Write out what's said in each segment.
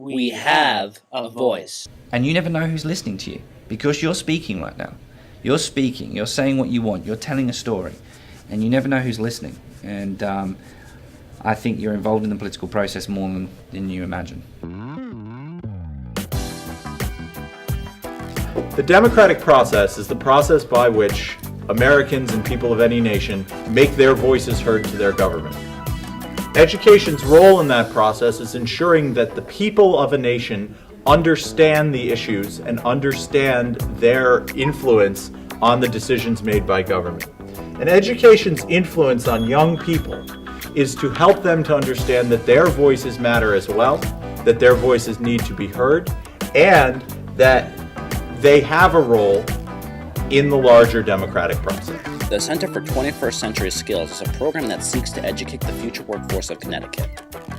We have a voice. And you never know who's listening to you, because you're speaking right now. You're speaking, you're saying what you want, you're telling a story, and you never know who's listening. And I think you're involved in the political process more than you imagine. The democratic process is the process by which Americans and people of any nation make their voices heard to their government. Education's role in that process is ensuring that the people of a nation understand the issues and understand their influence on the decisions made by government. And education's influence on young people is to help them to understand that their voices matter as well, that their voices need to be heard, and that they have a role in the larger democratic process. The Center for 21st Century Skills is a program that seeks to educate the future workforce of Connecticut.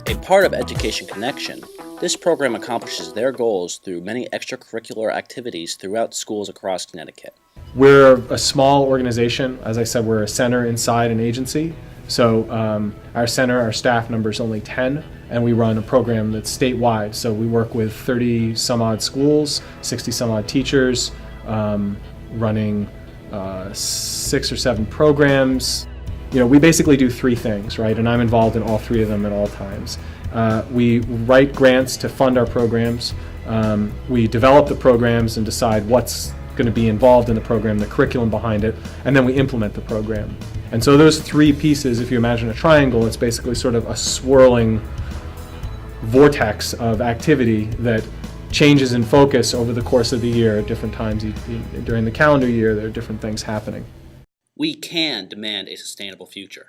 A part of Education Connection, this program accomplishes their goals through many extracurricular activities throughout schools across Connecticut. We're a small organization. As I said, we're a center inside an agency. So our center, our staff number is only 10, and we run a program that's statewide. So we work with 30 some odd schools, 60 some odd teachers, running 6 or 7 programs. You know, we basically do 3 things, right? And I'm involved in all 3 of them at all times. We write grants to fund our programs. We develop the programs and decide what's going to be involved in the program, the curriculum behind it, and then we implement the program. And so those 3 pieces, if you imagine a triangle, it's basically sort of a swirling vortex of activity that changes in focus over the course of the year at different times. During the calendar year, there are different things happening. We can demand a sustainable future.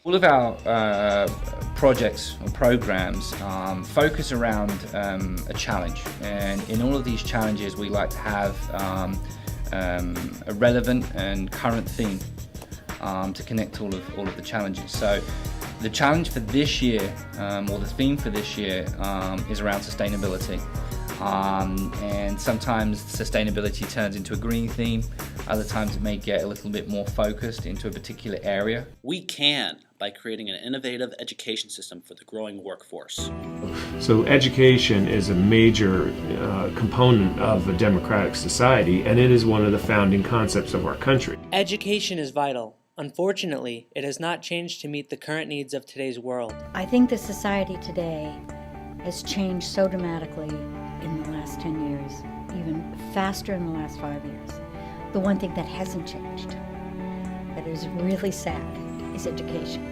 All of our projects or programs focus around a challenge, and in all of these challenges we like to have a relevant and current theme to connect all of the challenges. So the challenge for this year, or the theme for this year, is around sustainability. And sometimes sustainability turns into a green theme, other times it may get a little bit more focused into a particular area. We can, by creating an innovative education system for the growing workforce. So education is a major component of a democratic society, and it is one of the founding concepts of our country. Education is vital. Unfortunately, it has not changed to meet the current needs of today's world. I think the society today has changed so dramatically in the last 10 years, even faster in the last 5 years. The one thing that hasn't changed, that is really sad, is education.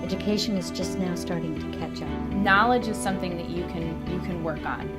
Education is just now starting to catch up. Knowledge is something that you can work on.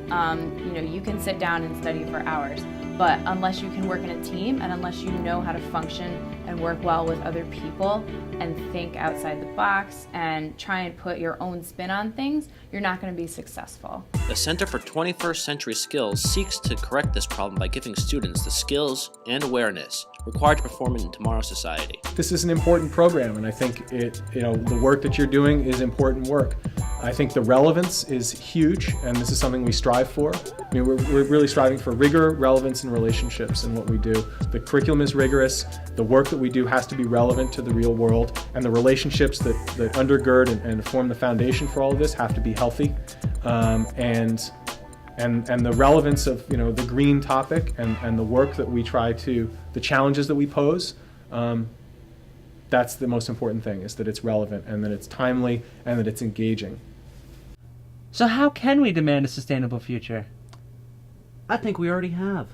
You can sit down and study for hours, but unless you can work in a team and unless you know how to function and work well with other people and think outside the box and try and put your own spin on things, you're not going to be successful. The Center for 21st Century Skills seeks to correct this problem by giving students the skills and awareness required to perform in tomorrow's society. This is an important program, and I think the work that you're doing is important work. I think the relevance is huge, and this is something we strive for. I mean, we're really striving for rigor, relevance, and relationships in what we do. The curriculum is rigorous, the work that we do has to be relevant to the real world, and the relationships that undergird and form the foundation for all of this have to be healthy. And the relevance of the green topic and the work that we try to, the challenges that we pose, that's the most important thing, is that it's relevant and that it's timely and that it's engaging. So how can we demand a sustainable future? I think we already have.